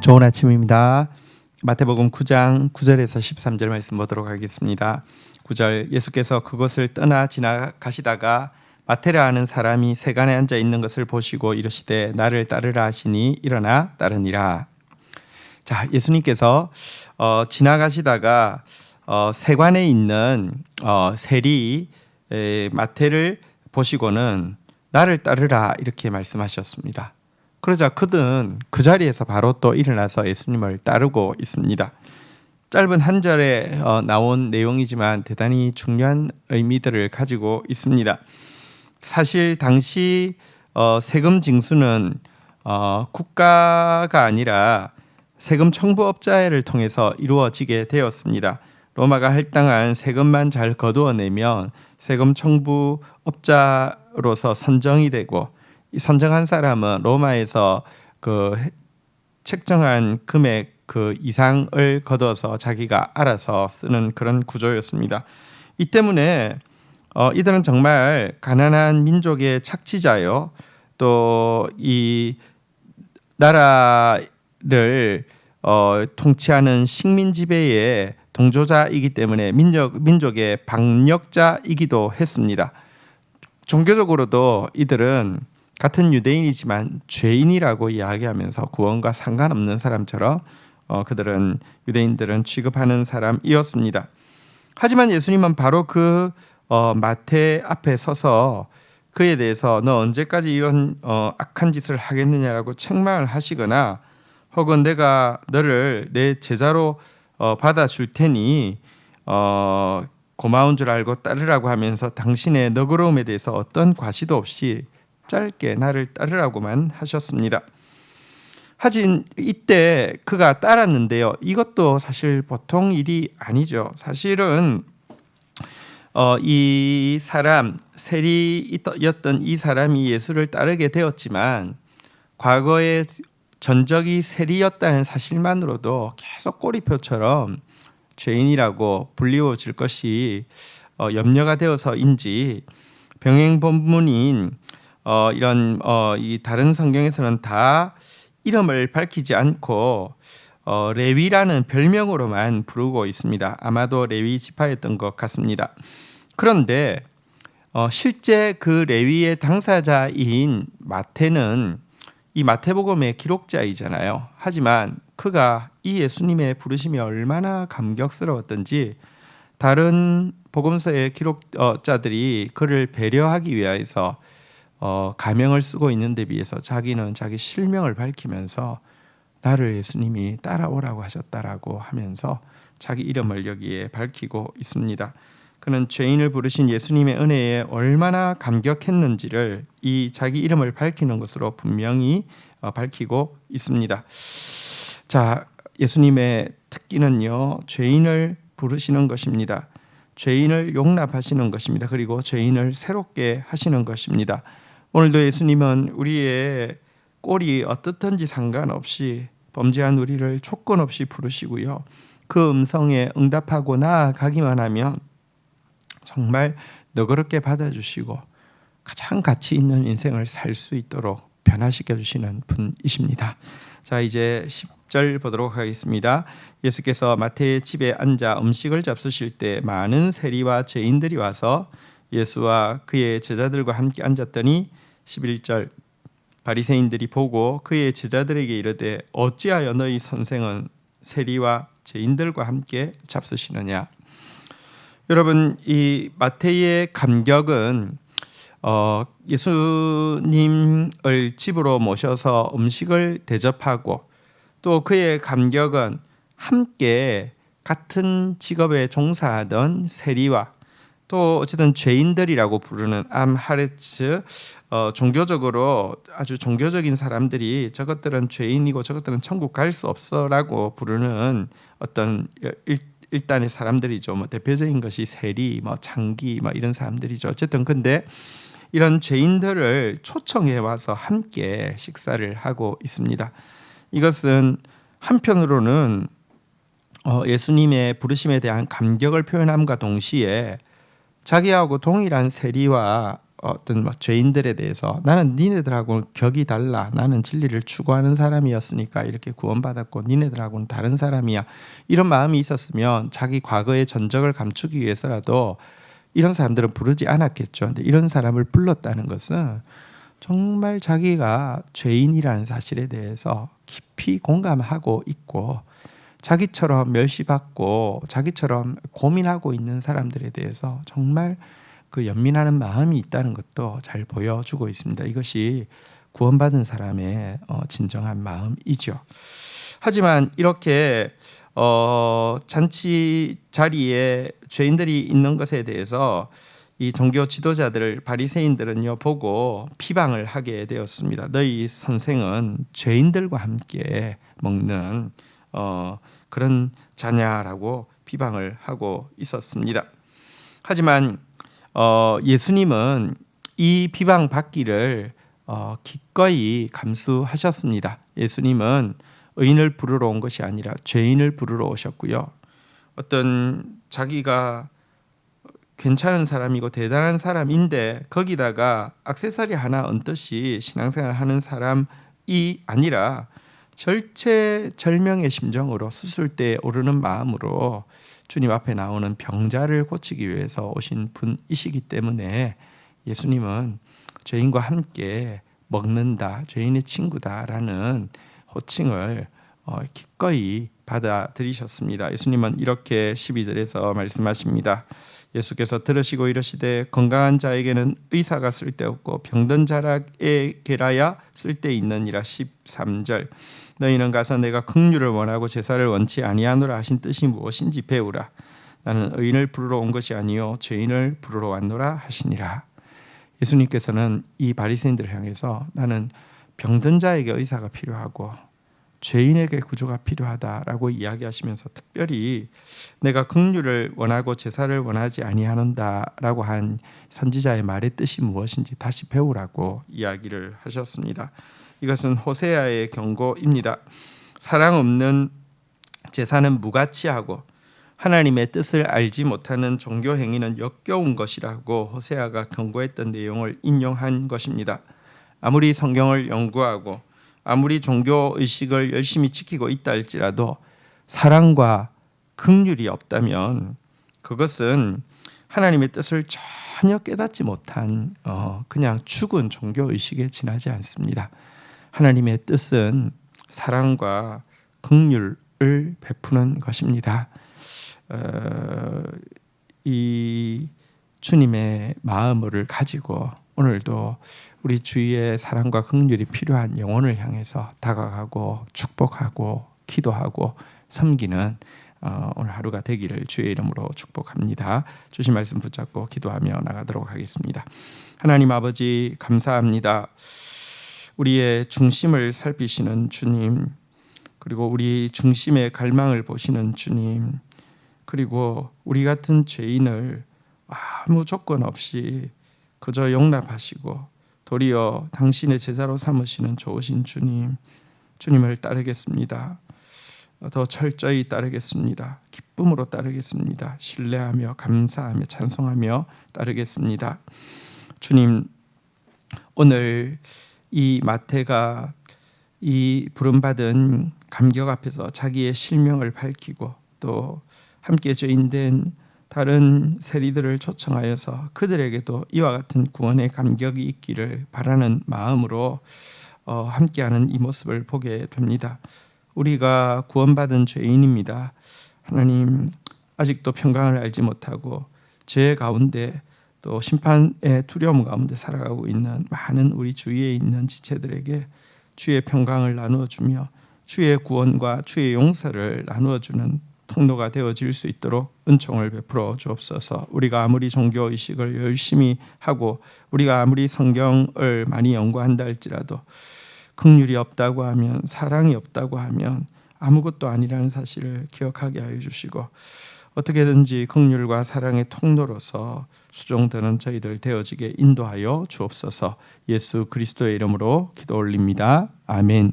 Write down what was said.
좋은 아침입니다. 마태복음 9장 9절에서 13절 말씀 보도록 하겠습니다. 9절 예수께서 그곳을 떠나 지나가시다가 마태라 하는 사람이 세간에 앉아 있는 것을 보시고 이르시되 나를 따르라 하시니 일어나 따르니라. 자, 예수님께서 지나가시다가 세관에 있는 세리 마태를 보시고는 나를 따르라 이렇게 말씀하셨습니다. 그러자 그는 그 자리에서 바로 또 일어나서 예수님을 따르고 있습니다. 짧은 한 절에 나온 내용이지만 대단히 중요한 의미들을 가지고 있습니다. 사실 당시 세금 징수는 국가가 아니라 세금 청부업자를 통해서 이루어지게 되었습니다. 로마가 할당한 세금만 잘 거두어내면 세금 청부업자로서 선정이 되고 이 선정한 사람은 로마에서 그 책정한 금액 그 이상을 거둬서 자기가 알아서 쓰는 그런 구조였습니다. 이 때문에 이들은 정말 가난한 민족의 착취자요. 또 이 나라를 통치하는 식민 지배의 동조자이기 때문에 민족의 방력자이기도 했습니다. 종교적으로도 이들은 같은 유대인이지만 죄인이라고 이야기하면서 구원과 상관없는 사람처럼 유대인들은 취급하는 사람이었습니다. 하지만 예수님은 바로 그 마태 앞에 서서 그에 대해서 너 언제까지 이런 악한 짓을 하겠느냐라고 책망을 하시거나 혹은 내가 너를 내 제자로 받아줄 테니 고마운 줄 알고 따르라고 하면서 당신의 너그러움에 대해서 어떤 과시도 없이 짧게 나를 따르라고만 하셨습니다. 하진 이때 그가 따랐는데요. 이것도 사실 보통 일이 아니죠. 사실은 이 사람 세리였던 이 사람이 예수를 따르게 되었지만 과거에 전적이 세리였다는 사실만으로도 계속 꼬리표처럼 죄인이라고 불리워질 것이 염려가 되어서인지 병행 본문인 이 다른 성경에서는 다 이름을 밝히지 않고 레위라는 별명으로만 부르고 있습니다. 아마도 레위 지파였던 것 같습니다. 그런데 실제 그 레위의 당사자인 마태는 이 마태복음의 기록자이잖아요. 하지만 그가 이 예수님의 부르심이 얼마나 감격스러웠던지 다른 복음서의 기록자들이 그를 배려하기 위해서 가명을 쓰고 있는 데 비해서 자기는 자기 실명을 밝히면서 나를 예수님이 따라오라고 하셨다라고 하면서 자기 이름을 여기에 밝히고 있습니다. 그는 죄인을 부르신 예수님의 은혜에 얼마나 감격했는지를 이 자기 이름을 밝히는 것으로 분명히 밝히고 있습니다. 자, 예수님의 특기는요, 죄인을 부르시는 것입니다. 죄인을 용납하시는 것입니다. 그리고 죄인을 새롭게 하시는 것입니다. 오늘도 예수님은 우리의 꼴이 어떻든지 상관없이 범죄한 우리를 조건 없이 부르시고요. 그 음성에 응답하고 나아가기만 하면 정말 너그럽게 받아주시고 가장 가치 있는 인생을 살 수 있도록 변화시켜 주시는 분이십니다. 자, 이제 10절 보도록 하겠습니다. 예수께서 마태의 집에 앉아 음식을 잡수실 때 많은 세리와 죄인들이 와서 예수와 그의 제자들과 함께 앉았더니 11절 바리새인들이 보고 그의 제자들에게 이르되 어찌하여 너희 선생은 세리와 죄인들과 함께 잡수시느냐. 여러분, 이 마태의 감격은 예수님을 집으로 모셔서 음식을 대접하고 또 그의 감격은 함께 같은 직업에 종사하던 세리와 또 어쨌든 죄인들이라고 부르는 암하레츠 종교적으로 아주 종교적인 사람들이 저것들은 죄인이고 저것들은 천국 갈 수 없어라고 부르는 어떤 일단의 사람들이죠. 대표적인 것이 세리, 창기 이런 사람들이죠. 어쨌든 근데 이런 죄인들을 초청해 와서 함께 식사를 하고 있습니다. 이것은 한편으로는 예수님의 부르심에 대한 감격을 표현함과 동시에 자기하고 동일한 세리와 어떤 죄인들에 대해서 나는 니네들하고는 격이 달라. 나는 진리를 추구하는 사람이었으니까 이렇게 구원받았고 니네들하고는 다른 사람이야. 이런 마음이 있었으면 자기 과거의 전적을 감추기 위해서라도 이런 사람들은 부르지 않았겠죠. 근데 이런 사람을 불렀다는 것은 정말 자기가 죄인이라는 사실에 대해서 깊이 공감하고 있고 자기처럼 멸시받고 자기처럼 고민하고 있는 사람들에 대해서 정말 그 연민하는 마음이 있다는 것도 잘 보여주고 있습니다. 이것이 구원받은 사람의 진정한 마음이죠. 하지만 이렇게 잔치 자리에 죄인들이 있는 것에 대해서 이 종교 지도자들 바리새인들은요 보고 비방을 하게 되었습니다. 너희 선생은 죄인들과 함께 먹는 그런 자냐라고 비방을 하고 있었습니다. 하지만 예수님은 이 비방 받기를 기꺼이 감수하셨습니다. 예수님은 의인을 부르러 온 것이 아니라 죄인을 부르러 오셨고요. 어떤 자기가 괜찮은 사람이고 대단한 사람인데 거기다가 액세서리 하나 얹듯이 신앙생활 하는 사람이 아니라 절체절명의 심정으로 수술대에 오르는 마음으로 주님 앞에 나오는 병자를 고치기 위해서 오신 분이시기 때문에 예수님은 죄인과 함께 먹는다, 죄인의 친구다라는 호칭을 기꺼이 받아들이셨습니다. 예수님은 이렇게 12절에서 말씀하십니다. 예수께서 들으시고 이르시되 건강한 자에게는 의사가 쓸데없고 병든 자에게라야 쓸데있느니라. 13절 너희는 가서 내가 긍휼을 원하고 제사를 원치 아니하노라 하신 뜻이 무엇인지 배우라. 나는 의인을 부르러 온 것이 아니요 죄인을 부르러 왔노라 하시니라. 예수님께서는 이 바리새인들을 향해서 나는 병든 자에게 의사가 필요하고 죄인에게 구조가 필요하다라고 이야기하시면서 특별히 내가 긍휼을 원하고 제사를 원하지 아니하는다라고 한 선지자의 말의 뜻이 무엇인지 다시 배우라고 이야기를 하셨습니다. 이것은 호세아의 경고입니다. 사랑 없는 제사는 무가치하고 하나님의 뜻을 알지 못하는 종교 행위는 역겨운 것이라고 호세아가 경고했던 내용을 인용한 것입니다. 아무리 성경을 연구하고 아무리 종교 의식을 열심히 지키고 있다 할지라도 사랑과 긍휼이 없다면 그것은 하나님의 뜻을 전혀 깨닫지 못한 그냥 죽은 종교 의식에 지나지 않습니다. 하나님의 뜻은 사랑과 긍휼을 베푸는 것입니다. 이 주님의 마음을 가지고 오늘도 우리 주위에 사랑과 긍휼이 필요한 영혼을 향해서 다가가고 축복하고 기도하고 섬기는 오늘 하루가 되기를 주의 이름으로 축복합니다. 주신 말씀 붙잡고 기도하며 나가도록 하겠습니다. 하나님 아버지 감사합니다. 우리의 중심을 살피시는 주님, 그리고 우리 중심의 갈망을 보시는 주님, 그리고 우리 같은 죄인을 아무 조건 없이 그저 용납하시고 도리어 당신의 제자로 삼으시는 좋으신 주님, 주님을 따르겠습니다. 더 철저히 따르겠습니다. 기쁨으로 따르겠습니다. 신뢰하며 감사하며 찬송하며 따르겠습니다. 주님, 오늘 이 마태가 이 부름받은 감격 앞에서 자기의 실명을 밝히고 또 함께 죄인된 다른 세리들을 초청하여서 그들에게도 이와 같은 구원의 감격이 있기를 바라는 마음으로 함께하는 이 모습을 보게 됩니다. 우리가 구원받은 죄인입니다. 하나님, 아직도 평강을 알지 못하고 죄 가운데 또 심판의 두려움 가운데 살아가고 있는 많은 우리 주위에 있는 지체들에게 주의 평강을 나누어 주며 주의 구원과 주의 용서를 나누어 주는 통로가 되어질 수 있도록 은총을 베풀어 주옵소서. 우리가 아무리 종교의식을 열심히 하고 우리가 아무리 성경을 많이 연구한다 할지라도 긍휼이 없다고 하면, 사랑이 없다고 하면 아무것도 아니라는 사실을 기억하게 하여 주시고 어떻게든지 긍휼과 사랑의 통로로서 수종드는 저희들 되어지게 인도하여 주옵소서. 예수 그리스도의 이름으로 기도 올립니다. 아멘.